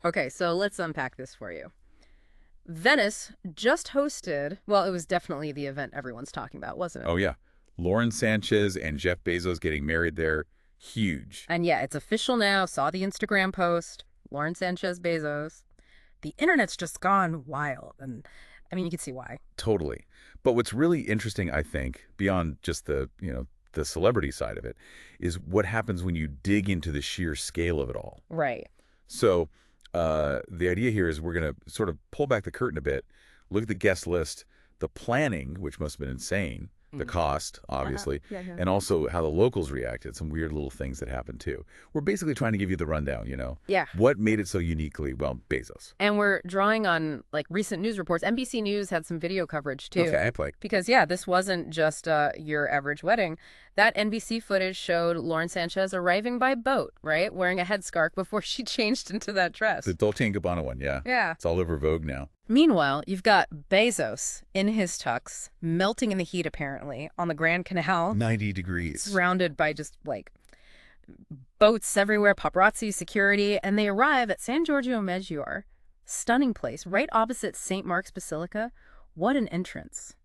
Okay, so let's unpack this for you. Venice just hosted, well, it was definitely the event everyone's talking about, wasn't it? Oh, yeah. Lauren Sanchez and Jeff Bezos getting married there. Huge. And yeah, it's official now. Saw the Instagram post. Lauren Sanchez Bezos. The internet's just gone wild. And I mean, you can see why. Totally. But what's really interesting, I think, beyond just the celebrity side of it, is what happens when you dig into the sheer scale of it all. Right. So the idea here is we're going to sort of pull back the curtain a bit, look at the guest list, the planning, which must have been insane, the cost, obviously, Yeah, yeah. and also how the locals reacted, some weird little things that happened too. We're basically trying to give you the rundown, Yeah. What made it so uniquely, well, Bezos. And we're drawing on like recent news reports. NBC News had some video coverage too. Okay, Because yeah, this wasn't just your average wedding. That NBC footage showed Lauren Sanchez arriving by boat, right? Wearing a headscarf before she changed into that dress. the Dolce & Gabbana one, yeah. Yeah. It's all over Vogue now. Meanwhile, you've got Bezos in his tux, melting in the heat apparently, on the Grand Canal, 90 degrees. surrounded by just like boats everywhere, paparazzi, security, and they arrive at San Giorgio Maggiore. Stunning place, right opposite St. Mark's Basilica. What an entrance.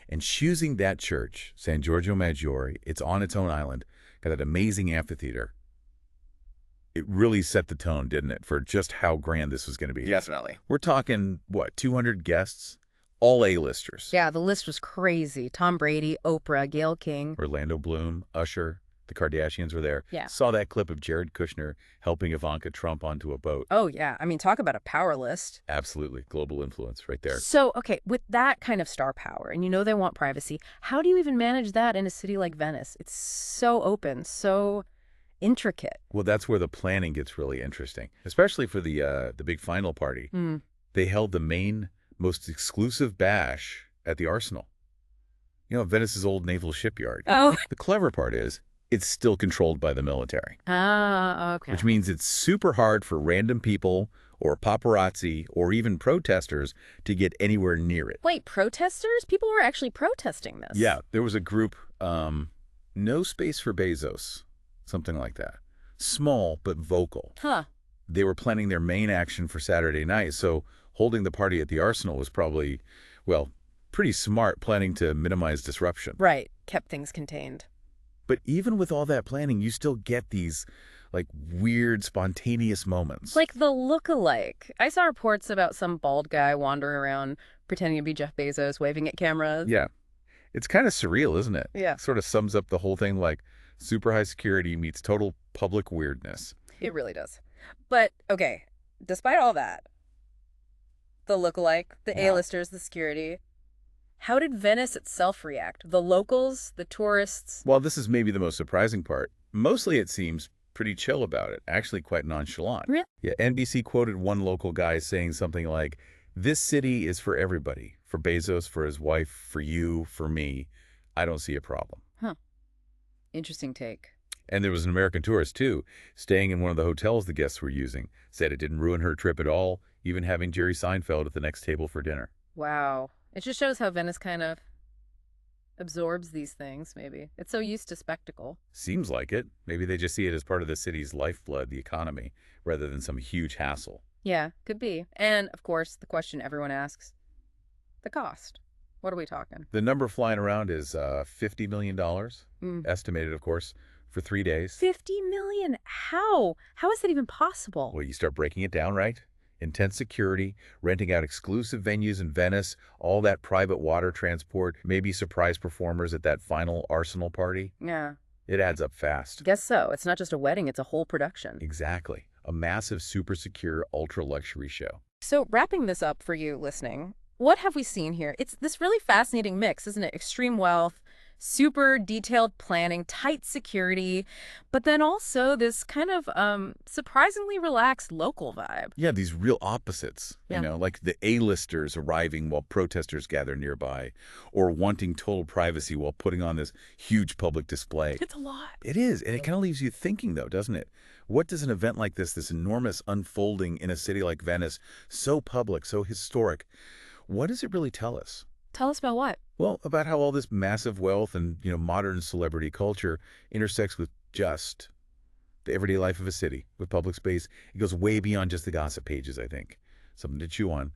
And choosing that church, San Giorgio Maggiore, it's on its own island, got that amazing amphitheater. It really set the tone, didn't it, for just how grand this was going to be. Definitely. We're talking, what, 200 guests? All A-listers. Yeah, the list was crazy. Tom Brady, Oprah, Gayle King. Orlando Bloom, Usher, the Kardashians were there. Yeah. Saw that clip of Jared Kushner helping Ivanka Trump onto a boat. Oh, yeah. I mean, talk about a power list. Absolutely. Global influence right there. So, okay, with that kind of star power, and you know they want privacy, how do you even manage that in a city like Venice? It's so open, so intricate. Well, that's where the planning gets really interesting, especially for the big final party. Mm. They held the main, most exclusive bash at the Arsenal. Venice's old naval shipyard. Oh. The clever part is, it's still controlled by the military. Ah, okay. Which means it's super hard for random people or paparazzi or even protesters to get anywhere near it. Wait, protesters? People were actually protesting this? Yeah, there was a group, No Space for Bezos, something like that. Small, but vocal. Huh. They were planning their main action for Saturday night, so holding the party at the Arsenal was probably, well, pretty smart, planning to minimize disruption. Right. Kept things contained. But even with all that planning, you still get these, like, weird, spontaneous moments. Like the look-alike. I saw reports about some bald guy wandering around pretending to be Jeff Bezos, waving at cameras. Yeah. It's kind of surreal, isn't it? Yeah. Sort of sums up the whole thing like super high security meets total public weirdness. It really does. But, okay, despite all that, the look-alike, the Yeah. A-listers, the security, how did Venice itself react? The locals, the tourists? Well, this is maybe the most surprising part. Mostly it seems pretty chill about it, actually quite nonchalant. Really? Yeah, NBC quoted one local guy saying something like, "This city is for everybody, for Bezos, for his wife, for you, for me. I don't see a problem." Huh. Interesting take. And there was an American tourist, too, staying in one of the hotels the guests were using, said it didn't ruin her trip at all, even having Jerry Seinfeld at the next table for dinner. Wow. It just shows how Venice kind of absorbs these things, maybe. It's so used to spectacle. Seems like it. Maybe they just see it as part of the city's lifeblood, the economy, rather than some huge hassle. Yeah, could be. And, of course, the question everyone asks, the cost. What are we talking? The number flying around is $50 million, Mm. estimated, of course, for 3 days. 50 million? How? How is that even possible? Well, you start breaking it down, right? Intense security, renting out exclusive venues in Venice, all that private water transport, maybe surprise performers at that final Arsenal party. Yeah, It adds up fast. guess so. It's not just a wedding, it's a whole production. Exactly. A massive, super secure, ultra-luxury show. So wrapping this up for you listening, what have we seen here? It's this really fascinating mix, isn't it? Extreme wealth, super detailed planning, tight security, but then also this kind of surprisingly relaxed local vibe. Yeah, these real opposites, Yeah. like the A-listers arriving while protesters gather nearby, or wanting total privacy while putting on this huge public display. It's a lot. It is, and it kind of leaves you thinking, though, doesn't it? What does an event like this enormous unfolding in a city like Venice, so public, so historic, what does it really tell us? Tell us about what? Well, about how all this massive wealth and, modern celebrity culture intersects with just the everyday life of a city with public space. It goes way beyond just the gossip pages, I think. Something to chew on.